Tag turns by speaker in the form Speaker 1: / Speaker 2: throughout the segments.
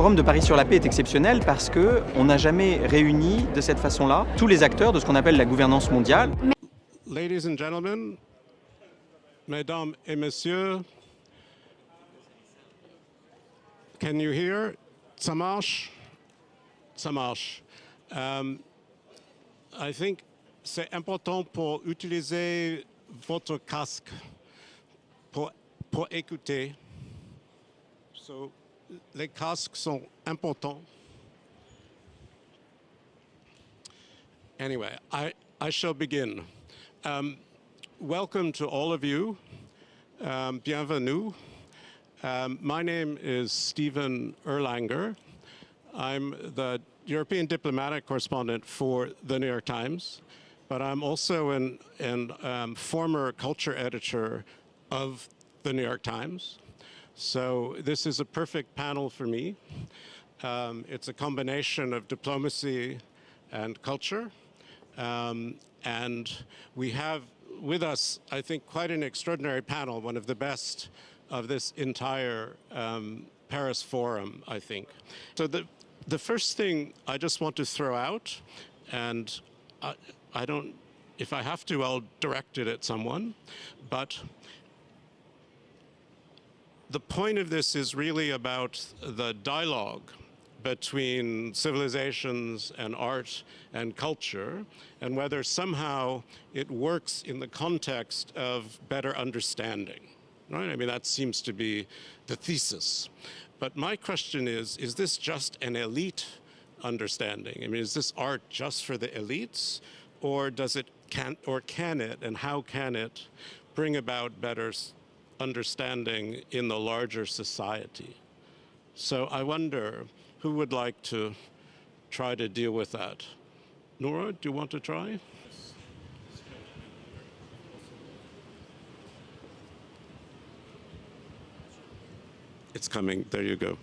Speaker 1: Forum de Paris sur la paix est exceptionnel parce qu'on n'a jamais réuni de cette façon-là tous les acteurs de ce qu'on appelle la gouvernance mondiale.
Speaker 2: Ladies and gentlemen, mesdames et messieurs, can you hear? Ça marche? Ça marche. I think c'est important pour utiliser votre casque pour écouter. So, les casques sont importants. Anyway, I shall begin. Welcome to all of you. Bienvenue. My name is Stephen Erlanger. I'm the European diplomatic correspondent for the New York Times, but I'm also an former culture editor of the New York Times. So this is a perfect panel for me. It's a combination of diplomacy and culture. And we have with us, I think, quite an extraordinary panel, one of the best of this entire Paris Forum, I think. So the first thing I just want to throw out, and I don't, if I have to, I'll direct it at someone, but the point of this is really about the dialogue between civilizations and art and culture, and whether somehow it works in the context of better understanding, right? I mean, that seems to be the thesis. But my question is this just an elite understanding? I mean, is this art just for the elites, or can it, and how can it bring about better understanding in the larger society? So I wonder, who would like to try to deal with that? Nora, do you want to try? It's coming. There you go.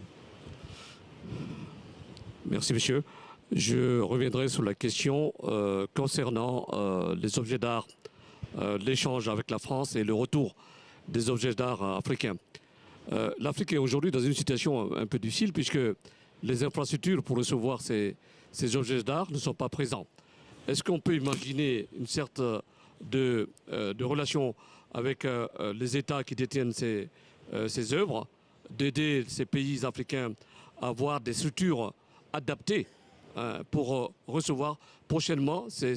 Speaker 3: Merci, monsieur. Je reviendrai sur la question concernant les objets d'art, l'échange avec la France et le retour des objets d'art africains. L'Afrique est aujourd'hui dans une situation un peu difficile puisque les infrastructures pour recevoir ces objets d'art ne sont pas présentes. Est-ce qu'on peut imaginer une sorte de relation avec les États qui détiennent ces œuvres, d'aider ces pays africains à avoir des structures adaptées pour recevoir prochainement ces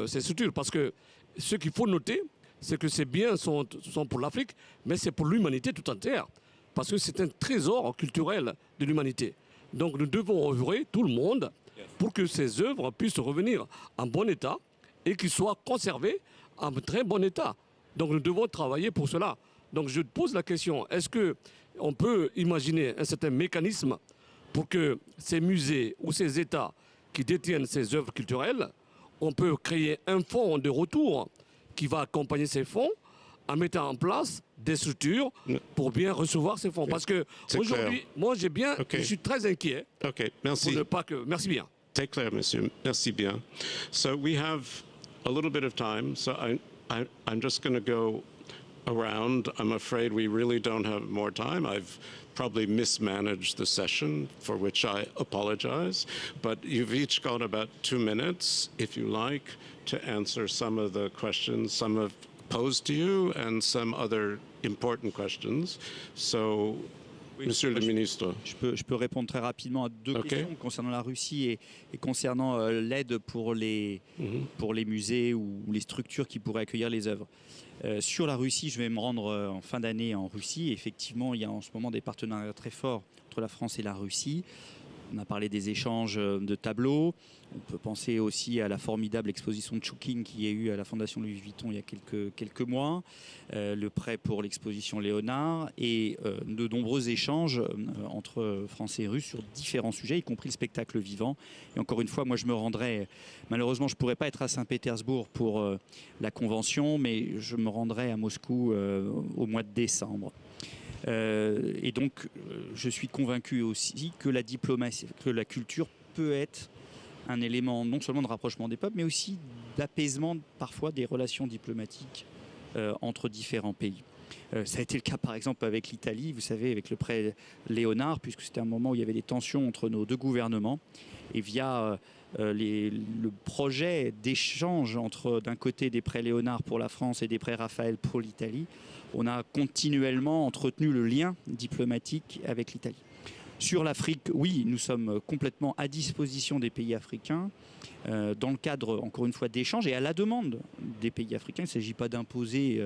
Speaker 3: structures? Parce que ce qu'il faut noter, c'est que ces biens sont pour l'Afrique, mais c'est pour l'humanité tout entière. Parce que c'est un trésor culturel de l'humanité. Donc nous devons œuvrer, tout le monde, pour que ces œuvres puissent revenir en bon état et qu'ils soient conservés en très bon état. Donc nous devons travailler pour cela. Donc je pose la question, est-ce qu'on peut imaginer un certain mécanisme pour que ces musées ou ces États qui détiennent ces œuvres culturelles, on peut créer un fonds de retour qui va accompagner ces fonds en mettant en place des structures pour bien recevoir ces fonds. Parce que aujourd'hui, moi je suis très inquiet.
Speaker 2: Ok, merci.
Speaker 3: Pour ne pas que, merci bien.
Speaker 2: C'est clair, monsieur. Merci bien. So we have a little bit of time, so I'm just going to go around. I'm afraid we really don't have more time. I've probably mismanaged the session, for which I apologize. But you've each got about 2 minutes, if you like, to answer some of the questions some have posed to you and some other important questions. So, oui, Monsieur le Ministre.
Speaker 4: Je peux répondre très rapidement à deux questions concernant la Russie et concernant l'aide pour les musées ou les structures qui pourraient accueillir les œuvres. Sur la Russie, je vais me rendre en fin d'année en Russie. Effectivement, il y a en ce moment des partenariats très forts entre la France et la Russie. On a parlé des échanges de tableaux. On peut penser aussi à la formidable exposition de Choukin qui a eu à la Fondation Louis Vuitton il y a quelques mois, le prêt pour l'exposition Léonard et de nombreux échanges entre Français et Russes sur différents sujets, y compris le spectacle vivant. Et encore une fois, moi je me rendrai, malheureusement je ne pourrai pas être à Saint-Pétersbourg pour la convention, mais je me rendrai à Moscou au mois de décembre. Et donc, je suis convaincu aussi que la diplomatie, que la culture peut être un élément non seulement de rapprochement des peuples, mais aussi d'apaisement parfois des relations diplomatiques entre différents pays. Ça a été le cas par exemple avec l'Italie, vous savez, avec le prêt Léonard, puisque c'était un moment où il y avait des tensions entre nos deux gouvernements. Et via le projet d'échange entre d'un côté des prêts Léonard pour la France et des prêts Raphaël pour l'Italie, on a continuellement entretenu le lien diplomatique avec l'Italie. Sur l'Afrique, oui, nous sommes complètement à disposition des pays africains dans le cadre, encore une fois, d'échanges et à la demande des pays africains. Il ne s'agit pas d'imposer,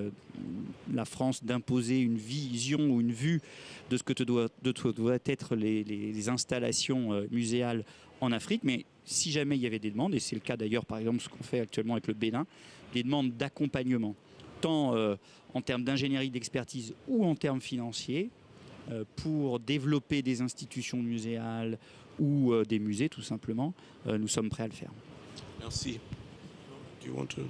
Speaker 4: la France d'imposer une vision ou une vue de ce que doivent être les installations muséales en Afrique, mais si jamais il y avait des demandes, et c'est le cas d'ailleurs par exemple ce qu'on fait actuellement avec le Bénin, des demandes d'accompagnement, tant en termes d'ingénierie d'expertise ou en termes financiers, pour développer des institutions muséales ou des musées tout simplement, nous sommes prêts à le faire.
Speaker 2: Merci. Do you want to...